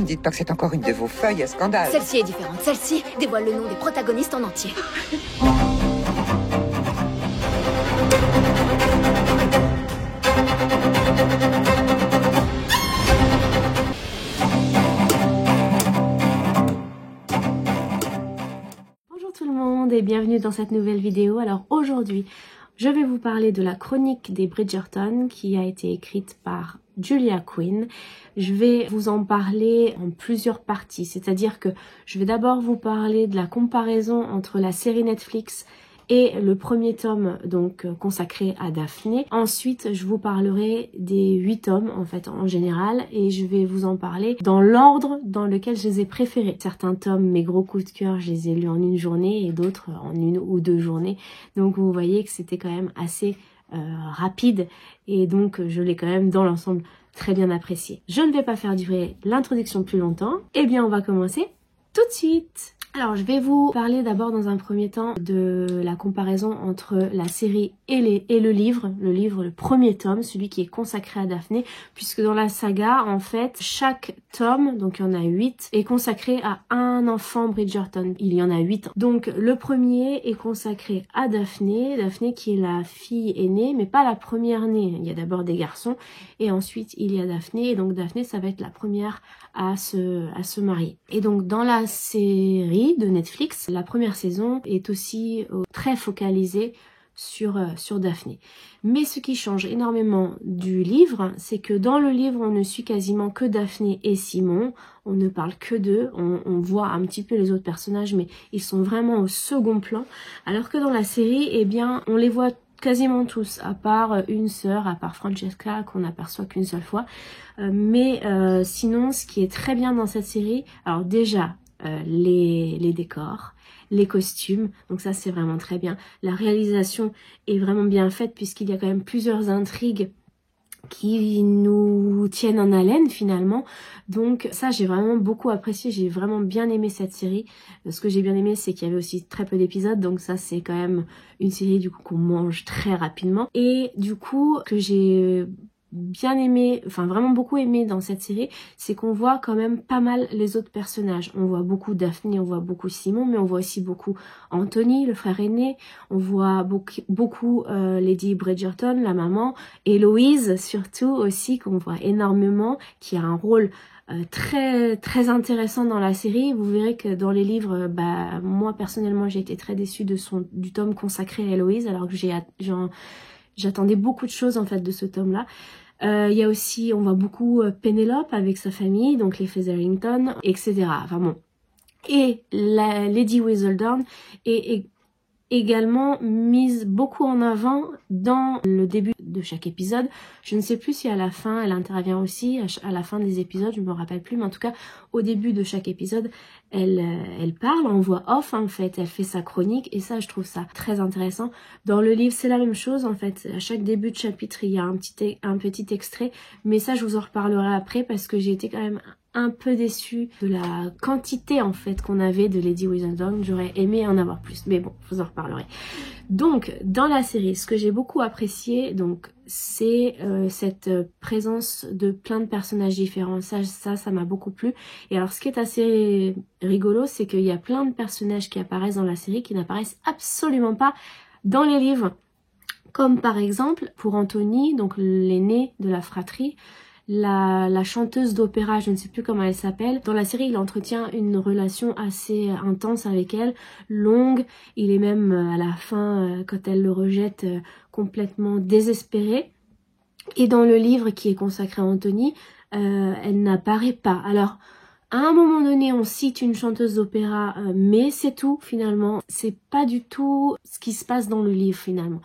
Ne me dites pas que c'est encore une de vos feuilles à scandale. Celle-ci est différente. Celle-ci dévoile le nom des protagonistes en entier. Bonjour tout le monde et bienvenue dans cette nouvelle vidéo. Alors aujourd'hui, je vais vous parler de la chronique des Bridgerton qui a été écrite par Julia Quinn. Je vais vous en parler en plusieurs parties, c'est-à-dire que je vais d'abord vous parler de la comparaison entre la série Netflix et le premier tome donc consacré à Daphné. Ensuite, je vous parlerai des 8 tomes en fait en général et je vais vous en parler dans l'ordre dans lequel je les ai préférés. Certains tomes, mes gros coups de cœur, je les ai lus en une journée et d'autres en 1 ou 2 journées. Donc vous voyez que c'était quand même assez rapide et donc je l'ai quand même dans l'ensemble très bien apprécié. Je ne vais pas faire durer l'introduction plus longtemps. Eh bien on va commencer tout de suite. Alors je vais vous parler d'abord dans un premier temps de la comparaison entre la série et le livre, le premier tome, celui qui est consacré à Daphné, puisque dans la saga en fait chaque tome, donc il y en a 8, est consacré à un enfant Bridgerton, il y en a 8. Donc le premier est consacré à Daphné qui est la fille aînée, mais pas la première née, il y a d'abord des garçons et ensuite il y a Daphné, et donc Daphné ça va être la première à se marier. Et donc dans la série de Netflix, la première saison est aussi très focalisée sur Daphné. Mais ce qui change énormément du livre, c'est que dans le livre, on ne suit quasiment que Daphné et Simon, on ne parle que d'eux, on voit un petit peu les autres personnages, mais ils sont vraiment au second plan, alors que dans la série, eh bien, on les voit quasiment tous, à part une sœur, à part Francesca, qu'on n'aperçoit qu'une seule fois. Mais sinon, ce qui est très bien dans cette série, alors déjà, les décors, les costumes, donc ça c'est vraiment très bien. La réalisation est vraiment bien faite puisqu'il y a quand même plusieurs intrigues qui nous tiennent en haleine finalement, donc ça j'ai vraiment beaucoup apprécié, j'ai vraiment bien aimé cette série. Ce que j'ai bien aimé c'est qu'il y avait aussi très peu d'épisodes, donc ça c'est quand même une série du coup qu'on mange très rapidement, et du coup que j'ai bien aimé, enfin vraiment beaucoup aimé dans cette série, c'est qu'on voit quand même pas mal les autres personnages. On voit beaucoup Daphné, on voit beaucoup Simon, mais on voit aussi beaucoup Anthony, le frère aîné, on voit beaucoup Lady Bridgerton, la maman, Héloïse surtout aussi, qu'on voit énormément, qui a un rôle très très intéressant dans la série. Vous verrez que dans les livres, moi personnellement j'ai été très déçue du tome consacré à Héloïse, alors que j'attendais beaucoup de choses en fait de ce tome là. Il y a aussi, on voit beaucoup Pénélope avec sa famille, donc les Featherington, etc. Enfin bon. Et la Lady Whistledown est également mise beaucoup en avant dans le début de chaque épisode. Je ne sais plus si à la fin elle intervient aussi, à la fin des épisodes, je me rappelle plus, mais en tout cas au début de chaque épisode elle parle en voix off en fait, elle fait sa chronique, et ça je trouve ça très intéressant. Dans le livre c'est la même chose en fait, à chaque début de chapitre il y a un petit extrait, mais ça je vous en reparlerai après parce que j'ai été quand même un peu déçue de la quantité en fait qu'on avait de Lady Whistledown. J'aurais aimé en avoir plus, mais bon, je vous en reparlerai. Donc dans la série, ce que j'ai beaucoup apprécié, donc c'est cette présence de plein de personnages différents. Ça m'a beaucoup plu. Et alors ce qui est assez rigolo, c'est qu'il y a plein de personnages qui apparaissent dans la série qui n'apparaissent absolument pas dans les livres. Comme par exemple pour Anthony, donc l'aîné de la fratrie, la chanteuse d'opéra, je ne sais plus comment elle s'appelle. Dans la série, il entretient une relation assez intense avec elle, longue. Il est même à la fin, quand elle le rejette, complètement désespéré. Et dans le livre qui est consacré à Anthony, elle n'apparaît pas. Alors, à un moment donné, on cite une chanteuse d'opéra, mais c'est tout finalement. C'est pas du tout ce qui se passe dans le livre finalement.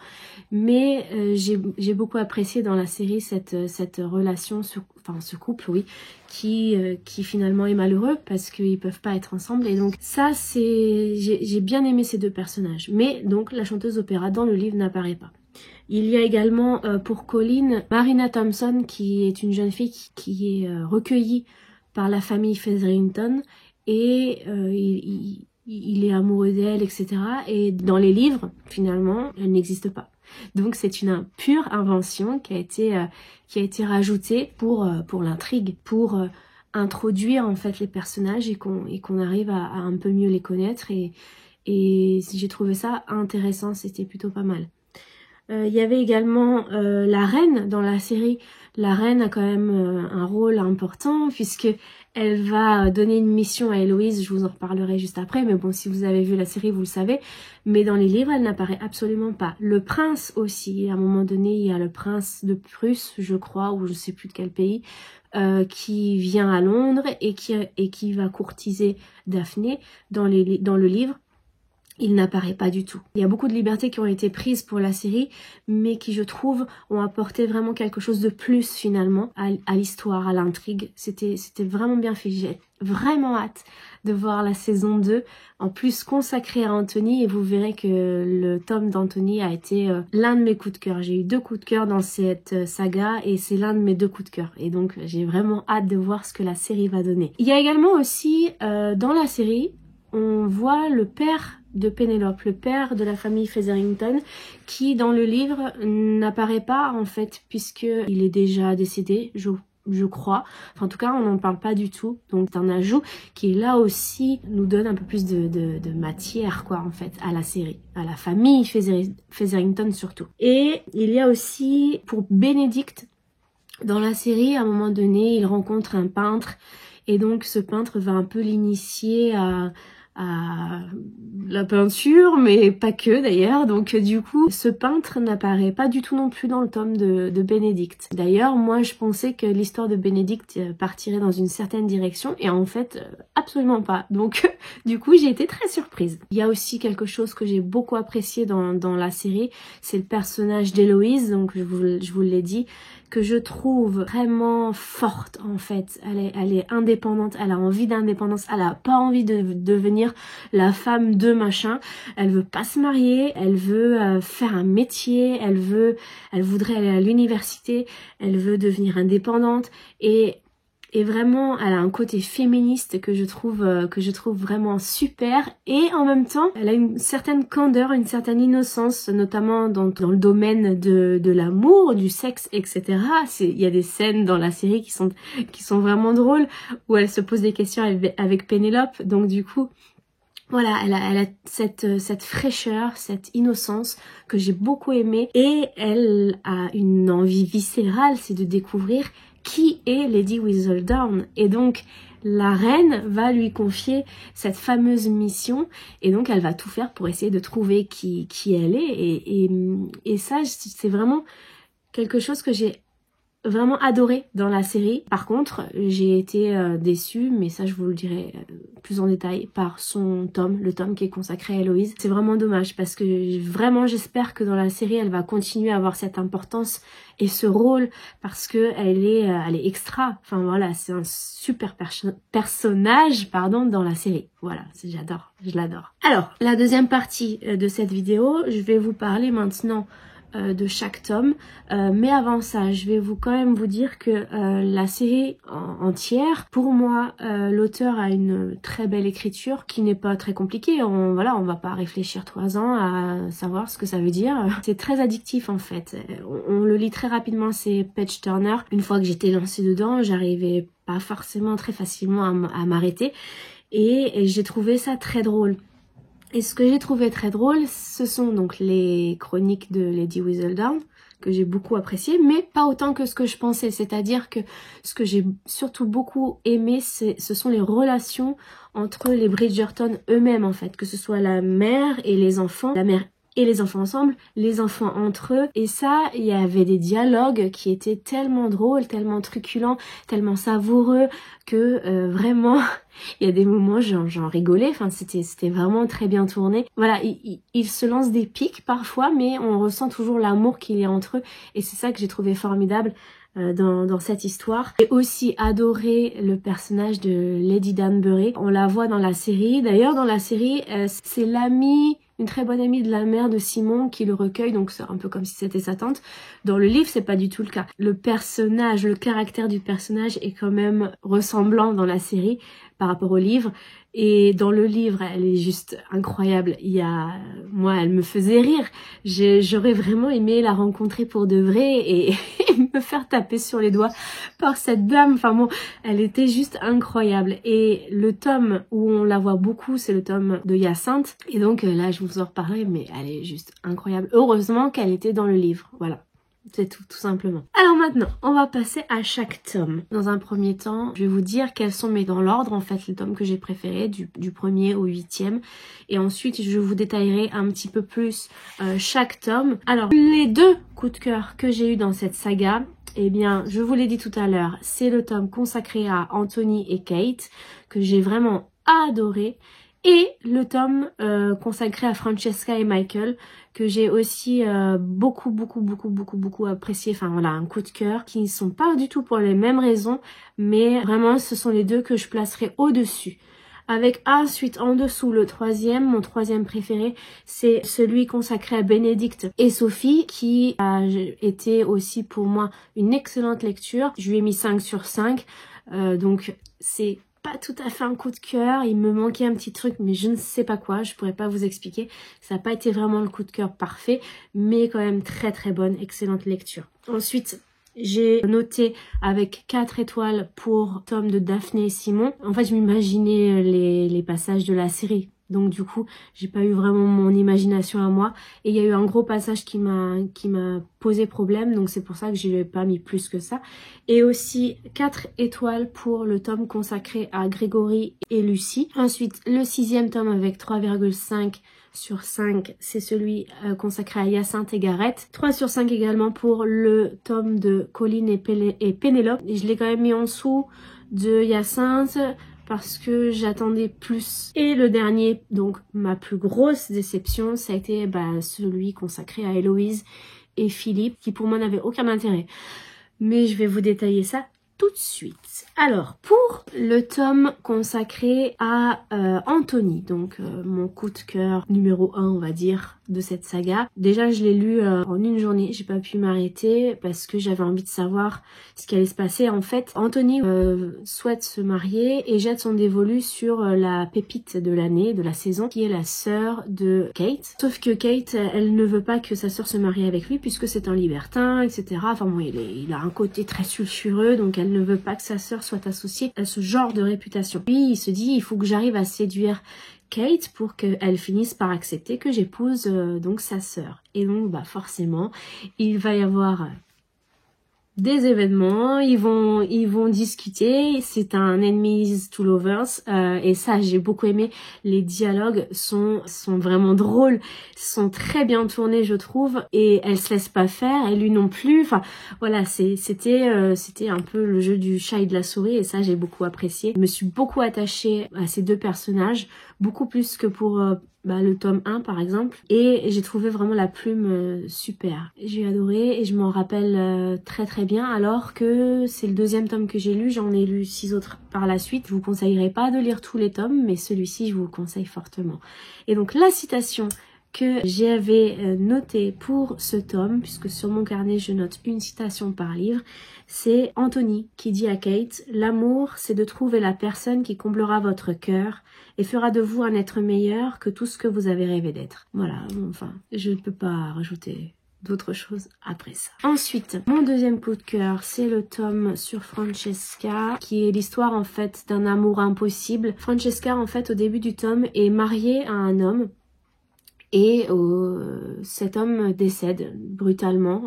Mais j'ai beaucoup apprécié dans la série cette relation, ce couple, oui, qui finalement est malheureux parce qu'ils peuvent pas être ensemble. Et donc ça, j'ai bien aimé ces deux personnages. Mais donc la chanteuse d'opéra dans le livre n'apparaît pas. Il y a également pour Colin, Marina Thompson, qui est une jeune fille qui est recueillie par la famille Featherington, et il est amoureux d'elle, etc. Et dans les livres, finalement, elle n'existe pas. Donc c'est une pure invention qui a été rajoutée pour l'intrigue, pour introduire en fait les personnages et qu'on arrive à un peu mieux les connaître et j'ai trouvé ça intéressant, c'était plutôt pas mal. Il y avait également la reine dans la série. La reine a quand même un rôle important puisque elle va donner une mission à Héloïse, je vous en reparlerai juste après, mais bon, si vous avez vu la série, vous le savez. Mais dans les livres, elle n'apparaît absolument pas. Le prince aussi, à un moment donné, il y a le prince de Prusse, je crois, ou je sais plus de quel pays, qui vient à Londres et qui va courtiser Daphné dans le livre. Il n'apparaît pas du tout. Il y a beaucoup de libertés qui ont été prises pour la série, mais qui, je trouve, ont apporté vraiment quelque chose de plus, finalement, à l'histoire, à l'intrigue. C'était vraiment bien fait. J'ai vraiment hâte de voir la saison 2, en plus consacrée à Anthony, et vous verrez que le tome d'Anthony a été l'un de mes coups de cœur. J'ai eu 2 coups de cœur dans cette saga, et c'est l'un de mes 2 coups de cœur. Et donc, j'ai vraiment hâte de voir ce que la série va donner. Il y a également aussi, dans la série, on voit le père de Pénélope, le père de la famille Featherington, qui dans le livre n'apparaît pas en fait, puisqu'il est déjà décédé, je crois. Enfin, en tout cas, on n'en parle pas du tout. Donc c'est un ajout qui là aussi nous donne un peu plus de matière quoi en fait à la série, à la famille Featherington surtout. Et il y a aussi pour Bénédicte, dans la série, à un moment donné, il rencontre un peintre et donc ce peintre va un peu l'initier à la peinture, mais pas que d'ailleurs. Donc du coup, ce peintre n'apparaît pas du tout non plus dans le tome de Bénédicte. D'ailleurs, moi je pensais que l'histoire de Bénédicte partirait dans une certaine direction, et en fait, absolument pas. Donc du coup, j'ai été très surprise. Il y a aussi quelque chose que j'ai beaucoup apprécié dans la série, c'est le personnage d'Héloïse, donc je vous l'ai dit, que je trouve vraiment forte en fait. Elle est indépendante, elle a envie d'indépendance, elle a pas envie de devenir la femme de machin, elle veut pas se marier, elle veut faire un métier, elle voudrait aller à l'université, elle veut devenir indépendante et vraiment elle a un côté féministe que je trouve vraiment super, et en même temps elle a une certaine candeur, une certaine innocence, notamment dans le domaine de l'amour, du sexe, etc. Il y a des scènes dans la série qui sont vraiment drôles, où elle se pose des questions avec Pénélope, donc du coup voilà, elle a cette fraîcheur, cette innocence que j'ai beaucoup aimée, et elle a une envie viscérale, c'est de découvrir qui est Lady Whistledown. Et donc la reine va lui confier cette fameuse mission, et donc elle va tout faire pour essayer de trouver qui elle est, et ça c'est vraiment quelque chose que j'ai vraiment adoré dans la série. Par contre, j'ai été déçue, mais ça je vous le dirai plus en détail, par le tome qui est consacré à Héloïse. C'est vraiment dommage parce que vraiment j'espère que dans la série elle va continuer à avoir cette importance et ce rôle, parce que elle est extra. Enfin voilà, c'est un super personnage dans la série. Voilà, j'adore, je l'adore. Alors, la deuxième partie de cette vidéo, je vais vous parler maintenant de chaque tome, mais avant ça je vais quand même vous dire que la série entière, pour moi, l'auteur a une très belle écriture qui n'est pas très compliquée. On va pas réfléchir 3 ans à savoir ce que ça veut dire. C'est très addictif en fait, on le lit très rapidement, c'est Page Turner. Une fois que j'étais lancée dedans, j'arrivais pas forcément très facilement à m'arrêter, et j'ai trouvé ça très drôle. Et ce que j'ai trouvé très drôle, ce sont donc les chroniques de Lady Whistledown, que j'ai beaucoup apprécié, mais pas autant que ce que je pensais. C'est-à-dire que ce que j'ai surtout beaucoup aimé, ce sont les relations entre les Bridgerton eux-mêmes en fait, que ce soit la mère et les enfants, la mère et les enfants ensemble, les enfants entre eux. Et ça, il y avait des dialogues qui étaient tellement drôles, tellement truculents, tellement savoureux, que vraiment, il y a des moments, j'en rigolais. Enfin, c'était vraiment très bien tourné. Voilà, ils se lancent des pics parfois, mais on ressent toujours l'amour qu'il y a entre eux. Et c'est ça que j'ai trouvé formidable dans cette histoire. J'ai aussi adoré le personnage de Lady Danbury. On la voit dans la série. D'ailleurs, dans la série, c'est une très bonne amie de la mère de Simon qui le recueille, donc c'est un peu comme si c'était sa tante. Dans le livre, c'est pas du tout le cas. Le caractère du personnage est quand même ressemblant dans la série par rapport au livre. Et dans le livre, elle est juste incroyable. Moi, elle me faisait rire. J'aurais vraiment aimé la rencontrer pour de vrai, et me faire taper sur les doigts par cette dame. Enfin bon, elle était juste incroyable. Et le tome où on la voit beaucoup, c'est le tome de Hyacinthe. Et donc là, je vous en reparlerai, mais elle est juste incroyable. Heureusement qu'elle était dans le livre, voilà. C'est tout simplement. Alors maintenant, on va passer à chaque tome. Dans un premier temps, je vais vous dire quels sont dans l'ordre, en fait, les tomes que j'ai préférés, du 1er au 8e. Et ensuite, je vous détaillerai un petit peu plus chaque tome. Alors, les 2 coups de cœur que j'ai eu dans cette saga, eh bien, je vous l'ai dit tout à l'heure, c'est le tome consacré à Anthony et Kate, que j'ai vraiment adoré. Et le tome consacré à Francesca et Michael, que j'ai aussi beaucoup apprécié. Enfin voilà, un coup de cœur, qui ne sont pas du tout pour les mêmes raisons, mais vraiment ce sont les 2 que je placerai au-dessus. Avec ensuite en dessous le 3e, mon 3e préféré, c'est celui consacré à Bénédicte et Sophie, qui a été aussi pour moi une excellente lecture. Je lui ai mis 5 sur 5, donc c'est pas tout à fait un coup de cœur, il me manquait un petit truc, mais je ne sais pas quoi, je pourrais pas vous expliquer. Ça n'a pas été vraiment le coup de cœur parfait, mais quand même très bonne, excellente lecture. Ensuite, j'ai noté avec 4 étoiles pour tome de Daphné et Simon. En fait, je m'imaginais les passages de la série. Donc du coup, j'ai pas eu vraiment mon imagination à moi. Et il y a eu un gros passage qui m'a posé problème. Donc c'est pour ça que je lui ai pas mis plus que ça. Et aussi 4 étoiles pour le tome consacré à Grégory et Lucie. Ensuite, le 6e tome avec 3,5 sur 5, c'est celui consacré à Hyacinthe et Gareth. 3 sur 5 également pour le tome de Colline et Pénélope. Et je l'ai quand même mis en dessous de Hyacinthe, parce que j'attendais plus. Et le dernier, donc ma plus grosse déception, ça a été celui consacré à Héloïse et Philippe, qui pour moi n'avait aucun intérêt. Mais je vais vous détailler ça tout de suite. Alors, pour le tome consacré à Anthony, donc mon coup de cœur numéro 1, on va dire, de cette saga. Déjà, je l'ai lu en une journée, j'ai pas pu m'arrêter parce que j'avais envie de savoir ce qui allait se passer. En fait, Anthony souhaite se marier et jette son dévolu sur la pépite de l'année, de la saison, qui est la sœur de Kate. Sauf que Kate, elle ne veut pas que sa sœur se marie avec lui puisque c'est un libertin, etc. Enfin bon, il a un côté très sulfureux, donc elle ne veut pas que sa sœur soit associée à ce genre de réputation. Puis il se dit, il faut que j'arrive à séduire Kate pour qu'elle finisse par accepter que j'épouse donc sa sœur. Et donc forcément, il va y avoir des événements, ils vont discuter, c'est un enemies to lovers et ça j'ai beaucoup aimé. Les dialogues sont vraiment drôles, sont très bien tournés je trouve, et elle se laisse pas faire et lui non plus. Enfin voilà, c'était un peu le jeu du chat et de la souris et ça j'ai beaucoup apprécié. Je me suis beaucoup attachée à ces 2 personnages, beaucoup plus que pour le tome 1 par exemple, et j'ai trouvé vraiment la plume super. J'ai adoré et je m'en rappelle très bien, alors que c'est le 2e tome que j'ai lu, j'en ai lu 6 autres par la suite. Je vous conseillerais pas de lire tous les tomes, mais celui-ci je vous le conseille fortement. Et donc la citation que j'avais notée pour ce tome, puisque sur mon carnet je note une citation par livre, c'est Anthony qui dit à Kate « L'amour, c'est de trouver la personne qui comblera votre cœur et fera de vous un être meilleur que tout ce que vous avez rêvé d'être. » Voilà, enfin, je ne peux pas rajouter d'autres choses après ça. Ensuite, mon 2e coup de cœur, c'est le tome sur Francesca, qui est l'histoire en fait d'un amour impossible. Francesca, en fait, au début du tome, est mariée à un homme. Et cet homme décède brutalement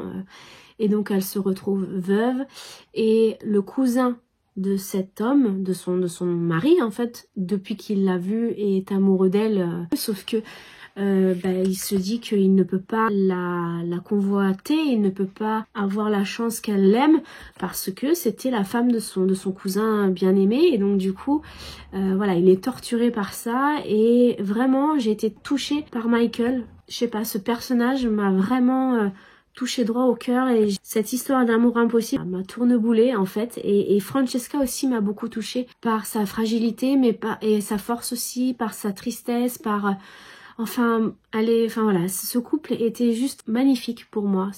et donc elle se retrouve veuve, et le cousin de cet homme, de son mari en fait, depuis qu'il l'a vue, est amoureux d'elle, sauf que il se dit qu'il ne peut pas la convoiter, il ne peut pas avoir la chance qu'elle l'aime parce que c'était la femme de son cousin bien-aimé, et donc du coup voilà, il est torturé par ça. Et vraiment j'ai été touchée par Michael, je sais pas, ce personnage m'a vraiment touché droit au cœur, et cette histoire d'amour impossible m'a tourneboulé en fait, et Francesca aussi m'a beaucoup touchée par sa fragilité et sa force aussi, par sa tristesse, par enfin voilà, ce couple était juste magnifique pour moi.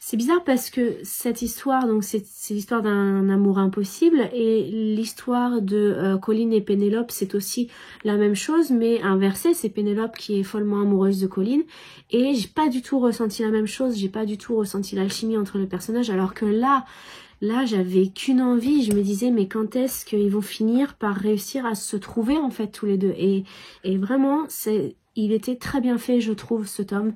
C'est bizarre parce que cette histoire, donc c'est l'histoire d'un amour impossible, et l'histoire de Colin et Pénélope, c'est aussi la même chose, mais inversé. C'est Pénélope qui est follement amoureuse de Colin, et j'ai pas du tout ressenti la même chose, j'ai pas du tout ressenti l'alchimie entre les personnages, alors que là j'avais qu'une envie, je me disais mais quand est-ce qu'ils vont finir par réussir à se trouver en fait tous les deux, et vraiment il était très bien fait, je trouve, ce tome.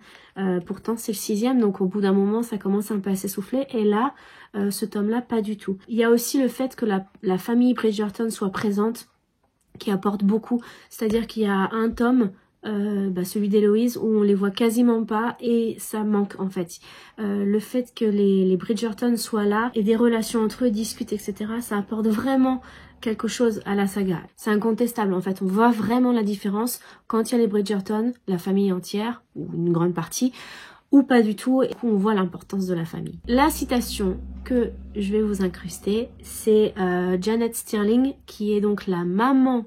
Pourtant, c'est le 6e, donc au bout d'un moment, ça commence un peu à s'essouffler. Et là, ce tome-là, pas du tout. Il y a aussi le fait que la famille Bridgerton soit présente, qui apporte beaucoup. C'est-à-dire qu'il y a un tome, celui d'Héloïse, où on les voit quasiment pas, et ça manque en fait. Le fait que les Bridgerton soient là, et des relations entre eux, discutent, etc., ça apporte vraiment quelque chose à la saga. C'est incontestable en fait, on voit vraiment la différence quand il y a les Bridgerton, la famille entière, ou une grande partie, ou pas du tout, et on voit l'importance de la famille. La citation que je vais vous incruster, c'est Janet Stirling, qui est donc la maman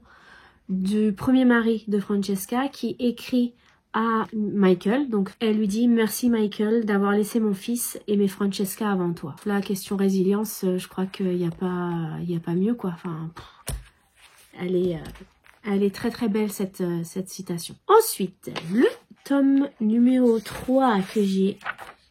du premier mari de Francesca, qui écrit à Michael. Donc elle lui dit: merci Michael d'avoir laissé mon fils aimer Francesca avant toi. La question résilience, je crois qu'il n'y a pas mieux quoi. Enfin, elle est très très belle cette citation. Ensuite, le tome numéro 3 que j'ai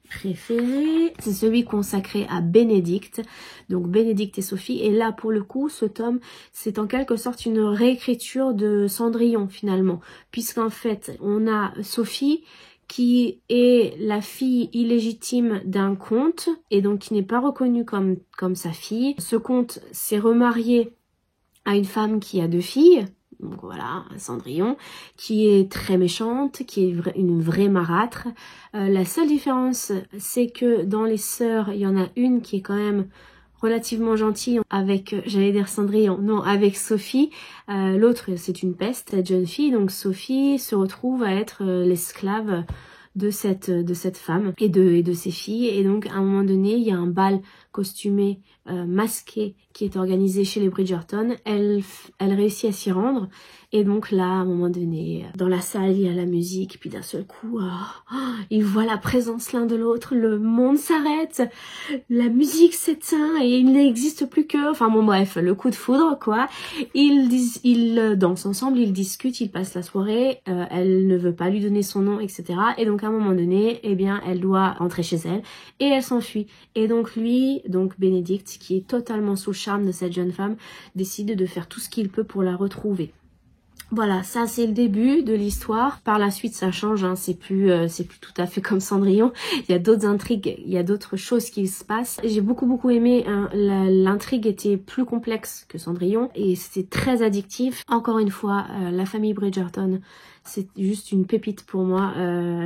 préféré, c'est celui consacré à Bénédicte, donc Bénédicte et Sophie. Et là pour le coup, ce tome, c'est en quelque sorte une réécriture de Cendrillon finalement, puisqu'en fait on a Sophie qui est la fille illégitime d'un comte, et donc qui n'est pas reconnue comme sa fille. Ce comte s'est remarié à une femme qui a 2 filles, donc voilà, Cendrillon, qui est très méchante, qui est une vraie marâtre. La seule différence, c'est que dans les sœurs, il y en a une qui est quand même relativement gentille avec, j'allais dire Cendrillon, non, avec Sophie. L'autre, c'est une peste, cette jeune fille. Donc Sophie se retrouve à être l'esclave de cette femme et de ses filles. Et donc à un moment donné, il y a un bal costumé masqué qui est organisé chez les Bridgerton. Elle réussit à s'y rendre, et donc là à un moment donné, dans la salle, il y a la musique, puis d'un seul coup ils voient la présence l'un de l'autre, le monde s'arrête, la musique s'éteint et il n'existe plus que, enfin bon bref, le coup de foudre quoi. Ils dansent ensemble, ils discutent, ils passent la soirée, elle ne veut pas lui donner son nom, etc. Et donc à un moment donné, eh bien elle doit rentrer chez elle et elle s'enfuit. Et donc lui, donc Bénédicte, qui est totalement sous le charme de cette jeune femme, décide de faire tout ce qu'il peut pour la retrouver. Voilà, ça c'est le début de l'histoire. Par la suite ça change, hein. C'est plus tout à fait comme Cendrillon. Il y a d'autres intrigues, il y a d'autres choses qui se passent. J'ai beaucoup aimé, hein. L'intrigue était plus complexe que Cendrillon et c'était très addictif. Encore une fois, la famille Bridgerton, c'est juste une pépite pour moi.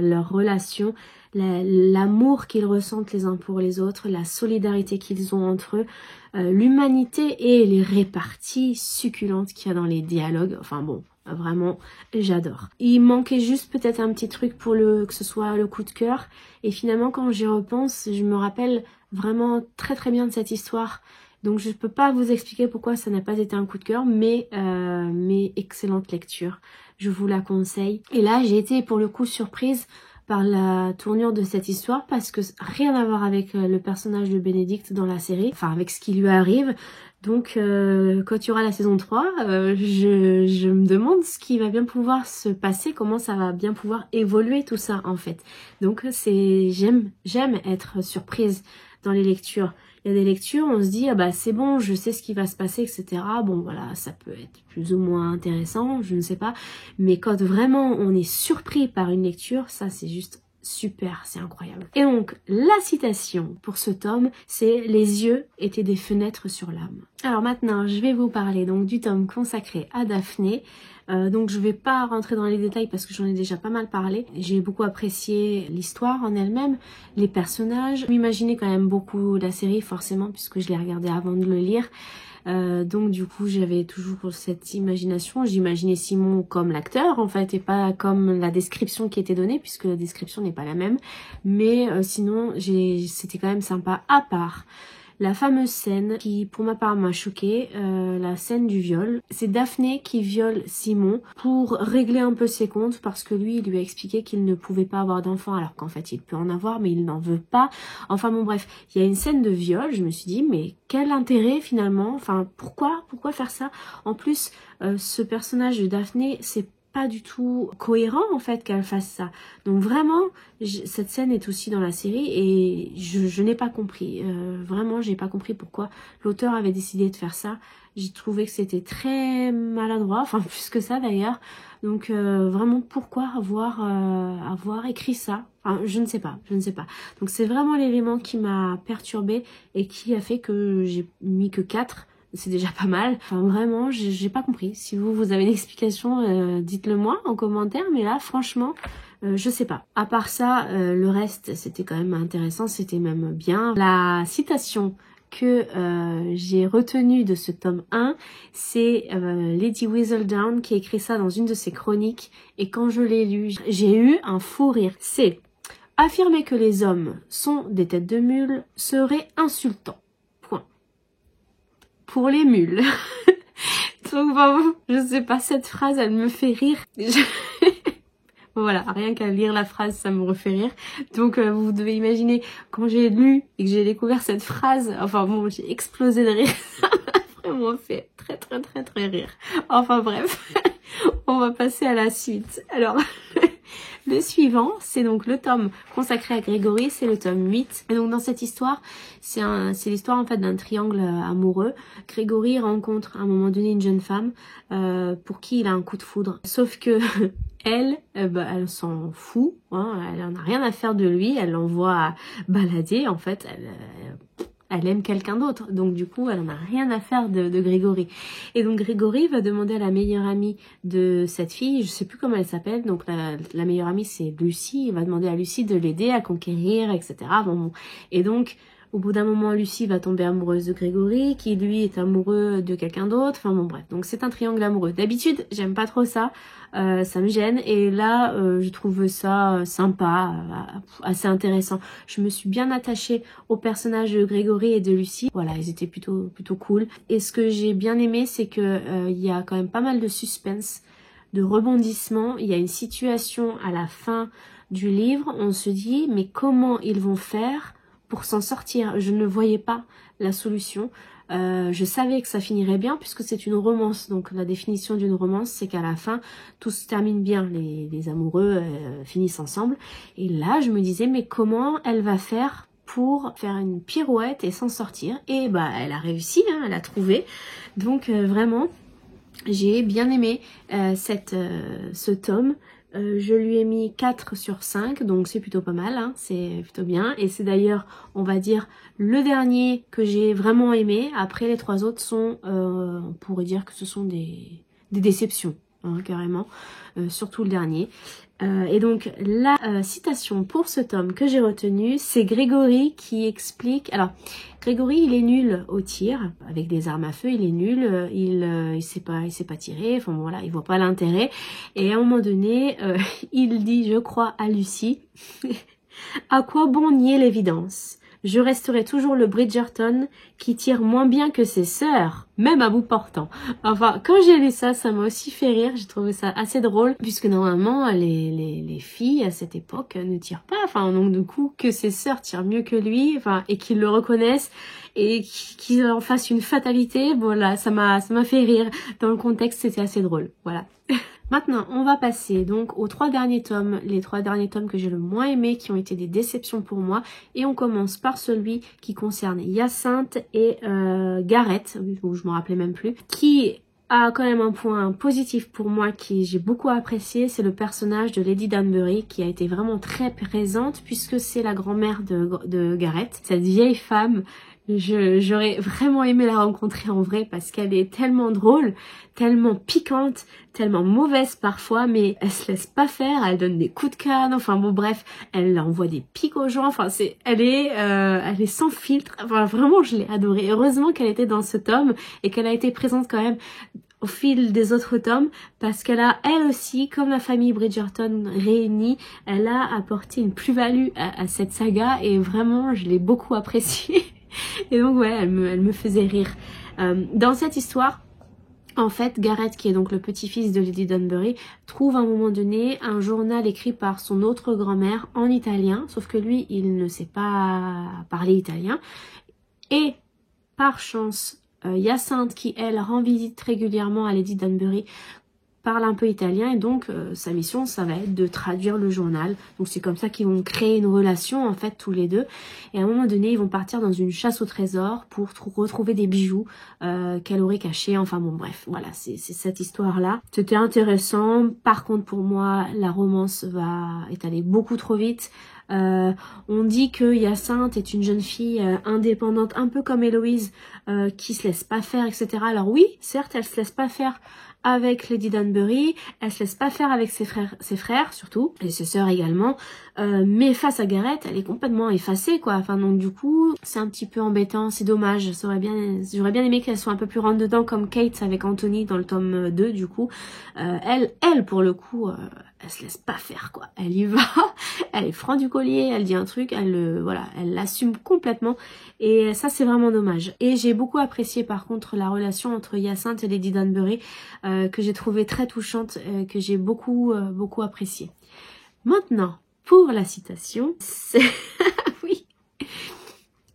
Leur relation, l'amour qu'ils ressentent les uns pour les autres, la solidarité qu'ils ont entre eux, l'humanité et les réparties succulentes qu'il y a dans les dialogues. Enfin bon, vraiment, j'adore. Il manquait juste peut-être un petit truc pour que ce soit le coup de cœur. Et finalement, quand j'y repense, je me rappelle vraiment très bien de cette histoire. Donc je peux pas vous expliquer pourquoi ça n'a pas été un coup de cœur, mais excellente lecture. Je vous la conseille. Et là, j'ai été pour le coup surprise par la tournure de cette histoire, parce que rien à voir avec le personnage de Bénédicte dans la série, enfin avec ce qui lui arrive. Donc quand il y aura la saison 3, je me demande ce qui va bien pouvoir se passer, comment ça va bien pouvoir évoluer tout ça en fait. Donc j'aime être surprise dans les lectures. Il y a des lectures, on se dit, ah bah c'est bon, je sais ce qui va se passer, etc. Bon voilà, ça peut être plus ou moins intéressant, je ne sais pas. Mais quand vraiment on est surpris par une lecture, ça c'est juste super, c'est incroyable. Et donc, la citation pour ce tome, c'est « Les yeux étaient des fenêtres sur l'âme ». Alors maintenant, je vais vous parler donc du tome consacré à Daphné. Donc je vais pas rentrer dans les détails parce que j'en ai déjà pas mal parlé. J'ai beaucoup apprécié l'histoire en elle-même, les personnages. Je m'imaginais quand même beaucoup la série forcément puisque je l'ai regardée avant de le lire. Donc du coup j'avais toujours cette imagination, j'imaginais Simon comme l'acteur en fait et pas comme la description qui était donnée puisque la description n'est pas la même, mais sinon c'était quand même sympa. À part la fameuse scène qui pour ma part m'a choquée, la scène du viol. C'est Daphné qui viole Simon pour régler un peu ses comptes parce que lui il lui a expliqué qu'il ne pouvait pas avoir d'enfant alors qu'en fait il peut en avoir mais il n'en veut pas. Enfin bon bref, il y a une scène de viol, je me suis dit mais quel intérêt finalement, enfin pourquoi faire ça? En plus ce personnage de Daphné c'est pas du tout cohérent en fait qu'elle fasse ça. Donc vraiment, cette scène est aussi dans la série et je n'ai pas compris. Vraiment, j'ai pas compris pourquoi l'auteur avait décidé de faire ça. J'ai trouvé que c'était très maladroit, enfin plus que ça d'ailleurs. Donc vraiment, pourquoi avoir écrit ça? Enfin, je ne sais pas. Donc c'est vraiment l'élément qui m'a perturbée et qui a fait que j'ai mis que 4. C'est déjà pas mal. Enfin vraiment, j'ai pas compris. Si vous avez une explication, dites-le moi en commentaire. Mais là, franchement, je sais pas. À part ça, le reste, c'était quand même intéressant. C'était même bien. La citation que j'ai retenue de ce tome 1, c'est Lady Whistledown qui écrit ça dans une de ses chroniques. Et quand je l'ai lu, j'ai eu un fou rire. C'est « Affirmer que les hommes sont des têtes de mules serait insultant. » Pour les mules. Donc bon, je sais pas, cette phrase elle me fait rire. Voilà, rien qu'à lire la phrase ça me refait rire. Donc vous devez imaginer quand j'ai lu et que j'ai découvert cette phrase, enfin bon j'ai explosé de rire. Ça m'a vraiment fait très rire. Enfin bref, on va passer à la suite. Alors le suivant, c'est donc le tome consacré à Grégory, c'est le tome 8. Et donc dans cette histoire, c'est l'histoire en fait d'un triangle amoureux. Grégory rencontre à un moment donné une jeune femme pour qui il a un coup de foudre. Sauf que elle s'en fout, hein, elle en a rien à faire de lui, elle l'envoie balader en fait. Elle aime quelqu'un d'autre, donc du coup elle en a rien à faire de Grégory. Et donc Grégory va demander à la meilleure amie de cette fille, je sais plus comment elle s'appelle, donc la meilleure amie c'est Lucie, il va demander à Lucie de l'aider à conquérir, etc. Bon. Et donc au bout d'un moment Lucie va tomber amoureuse de Grégory, qui lui est amoureux de quelqu'un d'autre, enfin bon bref, donc c'est un triangle amoureux. D'habitude j'aime pas trop ça, ça me gêne, et là je trouve ça sympa, assez intéressant. Je me suis bien attachée aux personnages de Grégory et de Lucie, voilà, ils étaient plutôt cool. Et ce que j'ai bien aimé, c'est que il y a quand même pas mal de suspense, de rebondissements. Il y a une situation à la fin du livre, on se dit mais comment ils vont faire pour s'en sortir? Je ne voyais pas la solution. Je savais que ça finirait bien puisque c'est une romance. Donc la définition d'une romance, c'est qu'à la fin, tout se termine bien. Les amoureux finissent ensemble. Et là, je me disais, mais comment elle va faire pour faire une pirouette et s'en sortir? Et bah, elle a réussi, hein, elle a trouvé. Donc vraiment, j'ai bien aimé ce tome. Je lui ai mis 4 sur 5, donc c'est plutôt pas mal, hein, c'est plutôt bien. Et c'est d'ailleurs, on va dire, le dernier que j'ai vraiment aimé. Après, les 3 autres sont, on pourrait dire que ce sont des déceptions, hein, carrément, surtout le dernier. Et donc, la citation pour ce tome que j'ai retenu, c'est Grégory qui explique... Alors, Grégory, il est nul au tir, avec des armes à feu, il est nul, il sait pas tirer, enfin voilà, il voit pas l'intérêt. Et à un moment donné, il dit, je crois, à Lucie, à quoi bon nier l'évidence? Je resterai toujours le Bridgerton qui tire moins bien que ses sœurs, même à bout portant. Enfin, quand j'ai lu ça, ça m'a aussi fait rire. J'ai trouvé ça assez drôle, puisque normalement, les filles à cette époque ne tirent pas. Enfin, donc du coup, que ses sœurs tirent mieux que lui, enfin, et qu'ils le reconnaissent et qu'ils en fassent une fatalité. Voilà, ça m'a fait rire. Dans le contexte, c'était assez drôle. Voilà. Maintenant, on va passer donc aux 3 derniers tomes, les 3 derniers tomes que j'ai le moins aimés, qui ont été des déceptions pour moi. Et on commence par celui qui concerne Hyacinthe et Gareth, où je me rappelais même plus, qui a quand même un point positif pour moi qui j'ai beaucoup apprécié, c'est le personnage de Lady Danbury qui a été vraiment très présente puisque c'est la grand-mère de Gareth, cette vieille femme. J'aurais vraiment aimé la rencontrer en vrai parce qu'elle est tellement drôle, tellement piquante, tellement mauvaise parfois, mais elle se laisse pas faire, elle donne des coups de canne, enfin bon bref, elle envoie des pics aux gens, enfin elle est sans filtre, enfin vraiment je l'ai adorée. Heureusement qu'elle était dans ce tome et qu'elle a été présente quand même au fil des autres tomes parce qu'elle a elle aussi, comme la famille Bridgerton réunie, elle a apporté une plus-value à cette saga et vraiment je l'ai beaucoup appréciée. Et donc ouais, elle me faisait rire. Dans cette histoire, en fait, Gareth, qui est donc le petit-fils de Lady Dunbury, trouve à un moment donné un journal écrit par son autre grand-mère en italien, sauf que lui, il ne sait pas parler italien. Et par chance, Hyacinthe, qui elle rend visite régulièrement à Lady Dunbury, parle un peu italien et donc sa mission ça va être de traduire le journal. Donc c'est comme ça qu'ils vont créer une relation en fait tous les deux, et à un moment donné ils vont partir dans une chasse au trésor pour retrouver des bijoux qu'elle aurait cachés. Enfin bon bref, voilà, c'est cette histoire là. C'était intéressant. Par contre pour moi la romance est allée beaucoup trop vite. On dit que Hyacinthe est une jeune fille indépendante, un peu comme Héloïse, qui se laisse pas faire, etc. Alors oui, certes, elle se laisse pas faire avec Lady Dunbury, elle se laisse pas faire avec ses frères surtout, et ses sœurs également, mais face à Gareth, elle est complètement effacée quoi. Enfin donc du coup, c'est un petit peu embêtant, c'est dommage. J'aurais bien aimé qu'elle soit un peu plus rentre dedans comme Kate avec Anthony dans le tome 2 du coup. Elle pour le coup, elle se laisse pas faire quoi. Elle y va, elle est franc du collier, elle dit un truc, elle l'assume complètement, et ça c'est vraiment dommage. Et j'ai beaucoup apprécié par contre la relation entre Hyacinthe et Lady Dunbury, que j'ai trouvé très touchante, que j'ai beaucoup apprécié. Maintenant, pour la citation, c'est... oui.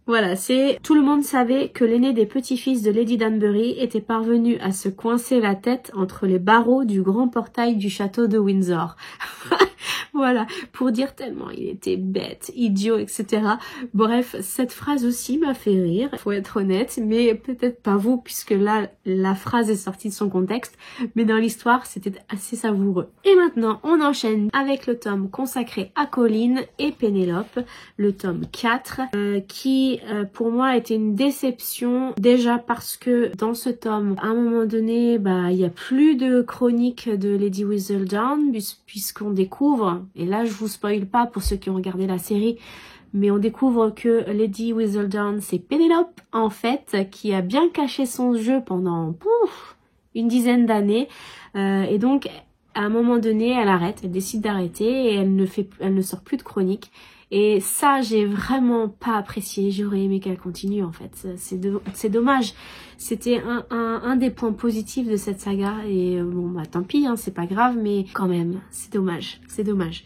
Voilà, c'est « Tout le monde savait que l'aîné des petits-fils de Lady Dunbury était parvenu à se coincer la tête entre les barreaux du grand portail du château de Windsor. » Voilà, pour dire tellement il était bête, idiot, etc. Bref, cette phrase aussi m'a fait rire, faut être honnête, mais peut-être pas vous, puisque là, la phrase est sortie de son contexte, mais dans l'histoire, c'était assez savoureux. Et maintenant, on enchaîne avec le tome consacré à Colin et Pénélope, le tome 4, qui, pour moi, était une déception, déjà parce que dans ce tome, à un moment donné, il y a plus de chronique de Lady Whistledown, puisqu'on découvre, et là je vous spoil pas pour ceux qui ont regardé la série, mais on découvre que Lady Whistledown c'est Pénélope en fait, qui a bien caché son jeu pendant une dizaine d'années, et donc à un moment donné elle arrête, elle décide d'arrêter et elle ne sort plus de chronique. Et ça, j'ai vraiment pas apprécié. J'aurais aimé qu'elle continue, en fait. C'est dommage. C'était un des points positifs de cette saga. Et bon, tant pis, hein, c'est pas grave, mais quand même, c'est dommage. C'est dommage.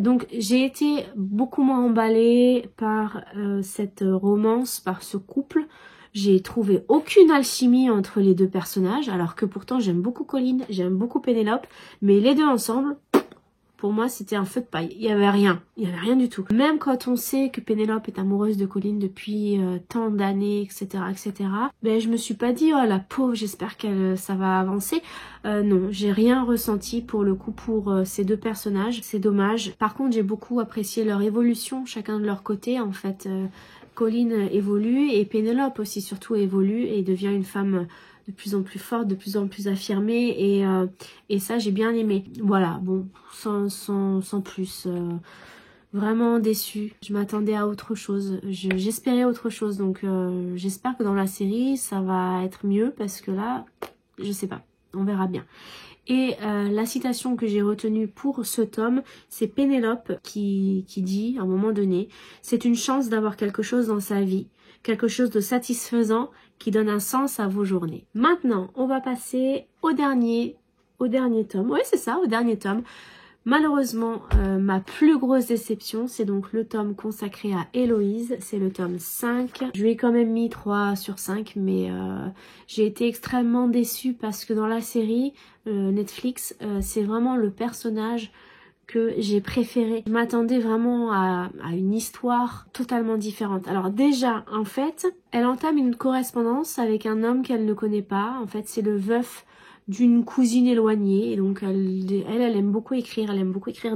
Donc, j'ai été beaucoup moins emballée par cette romance, par ce couple. J'ai trouvé aucune alchimie entre les deux personnages, alors que pourtant, j'aime beaucoup Colin, j'aime beaucoup Pénélope, mais les deux ensemble... Pour moi, c'était un feu de paille. Il y avait rien du tout. Même quand on sait que Pénélope est amoureuse de Colin depuis tant d'années, etc., etc. Ben, je me suis pas dit, oh la pauvre, j'espère que ça va avancer. Non, j'ai rien ressenti pour le coup pour ces deux personnages. C'est dommage. Par contre, j'ai beaucoup apprécié leur évolution, chacun de leur côté. En fait, Colin évolue et Pénélope aussi surtout évolue et devient une femme de plus en plus forte, de plus en plus affirmée, et ça j'ai bien aimé. Voilà, bon, sans plus, vraiment déçue. Je m'attendais à autre chose, j'espérais autre chose, donc j'espère que dans la série ça va être mieux, parce que là, je sais pas, on verra bien. Et la citation que j'ai retenue pour ce tome, c'est Pénélope qui dit à un moment donné, « C'est une chance d'avoir quelque chose dans sa vie, quelque chose de satisfaisant qui donne un sens à vos journées. » Maintenant, on va passer au dernier tome. Oui, c'est ça, au dernier tome. Malheureusement, ma plus grosse déception, c'est donc le tome consacré à Héloïse, c'est le tome 5. Je lui ai quand même mis 3 sur 5, mais j'ai été extrêmement déçue parce que dans la série Netflix, c'est vraiment le personnage que j'ai préféré. Je m'attendais vraiment à une histoire totalement différente. Alors déjà, en fait, elle entame une correspondance avec un homme qu'elle ne connaît pas. En fait, c'est le veuf d'une cousine éloignée, et donc elle aime beaucoup écrire,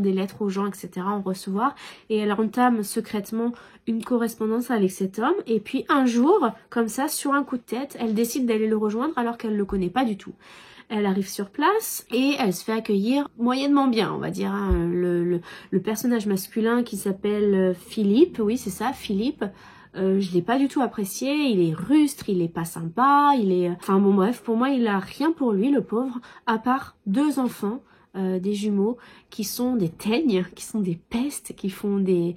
des lettres aux gens, etc., en recevoir, et elle entame secrètement une correspondance avec cet homme, et puis un jour, comme ça, sur un coup de tête, elle décide d'aller le rejoindre alors qu'elle ne le connaît pas du tout. Elle arrive sur place et elle se fait accueillir moyennement bien, on va dire, hein. Le personnage masculin qui s'appelle Philippe, oui c'est ça, Philippe, je l'ai pas du tout apprécié, il est rustre, il est pas sympa, enfin bon bref, pour moi il a rien pour lui, le pauvre, à part 2 enfants, des jumeaux, qui sont des teignes, qui sont des pestes, qui font des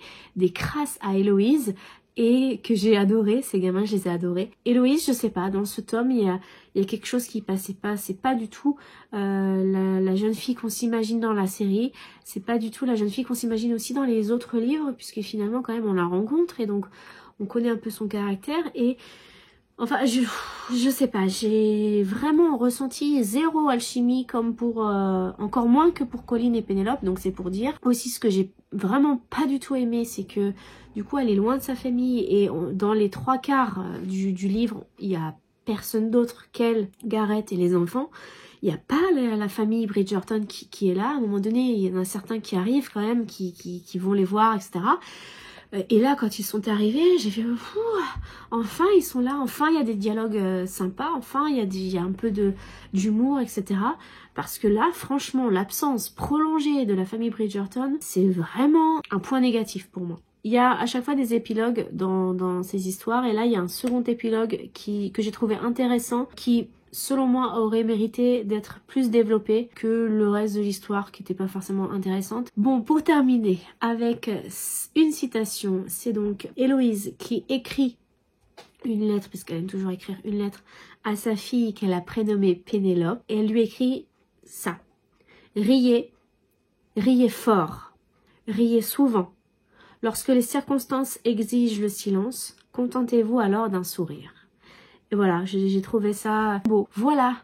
crasses à Héloïse. et que j'ai adoré. Ces gamins, je les ai adorés. Héloïse, je sais pas, dans ce tome, il y a quelque chose qui passait pas. C'est pas du tout la jeune fille qu'on s'imagine dans la série. C'est pas du tout la jeune fille qu'on s'imagine aussi dans les autres livres, puisque finalement, quand même, on la rencontre et donc on connaît un peu son caractère. Et enfin, je sais pas, j'ai vraiment ressenti zéro alchimie comme pour... encore moins que pour Colin et Pénélope, donc c'est pour dire. Aussi, ce que j'ai vraiment pas du tout aimé, c'est que du coup, elle est loin de sa famille et dans les 3/4 du livre, il y a personne d'autre qu'elle, Gareth et les enfants. Il n'y a pas la famille Bridgerton qui est là. À un moment donné, il y en a certains qui arrivent quand même, qui vont les voir, etc. Et là, quand ils sont arrivés, j'ai fait enfin ils sont là, enfin il y a des dialogues sympas, enfin il y a un peu d'humour, etc. Parce que là, franchement, l'absence prolongée de la famille Bridgerton, c'est vraiment un point négatif pour moi. Il y a à chaque fois des épilogues dans ces histoires, et là il y a un second épilogue que j'ai trouvé intéressant, qui selon moi aurait mérité d'être plus développé que le reste de l'histoire qui n'était pas forcément intéressante. Bon, pour terminer avec une citation, c'est donc Héloïse qui écrit une lettre, puisqu'elle aime toujours écrire une lettre, à sa fille qu'elle a prénommée Pénélope, et elle lui écrit ça: riez, riez fort, riez souvent. Lorsque les circonstances exigent le silence, contentez-vous alors d'un sourire. Et voilà, j'ai trouvé ça beau. Voilà,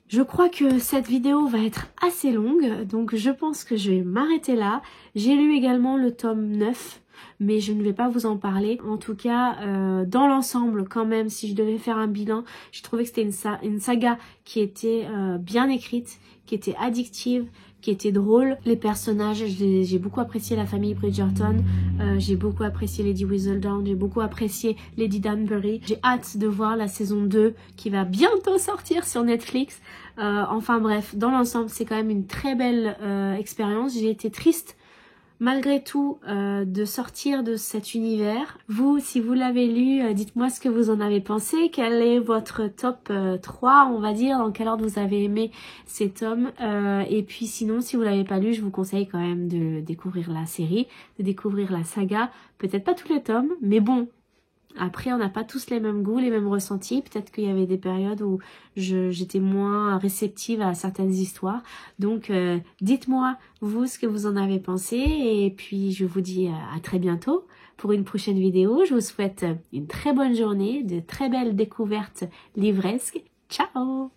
je crois que cette vidéo va être assez longue, donc je pense que je vais m'arrêter là. J'ai lu également le tome 9, mais je ne vais pas vous en parler. En tout cas, dans l'ensemble, quand même, si je devais faire un bilan, j'ai trouvé que c'était une saga qui était bien écrite, qui était addictive, qui était drôle. Les personnages, j'ai beaucoup apprécié la famille Bridgerton, j'ai beaucoup apprécié Lady Whistledown, j'ai beaucoup apprécié Lady Danbury. J'ai hâte de voir la saison 2 qui va bientôt sortir sur Netflix. Enfin bref, dans l'ensemble, c'est quand même une très belle expérience. J'ai été triste malgré tout de sortir de cet univers. Vous, si vous l'avez lu, dites-moi ce que vous en avez pensé. Quel est votre top 3, on va dire, dans quel ordre vous avez aimé ces tomes. Et puis sinon, si vous l'avez pas lu, je vous conseille quand même de découvrir la série, de découvrir la saga. Peut-être pas tous les tomes, mais bon, après on n'a pas tous les mêmes goûts, les mêmes ressentis. Peut-être qu'il y avait des périodes où j'étais moins réceptive à certaines histoires. Donc dites-moi vous ce que vous en avez pensé, et puis je vous dis à très bientôt pour une prochaine vidéo. Je vous souhaite une très bonne journée, de très belles découvertes livresques. Ciao!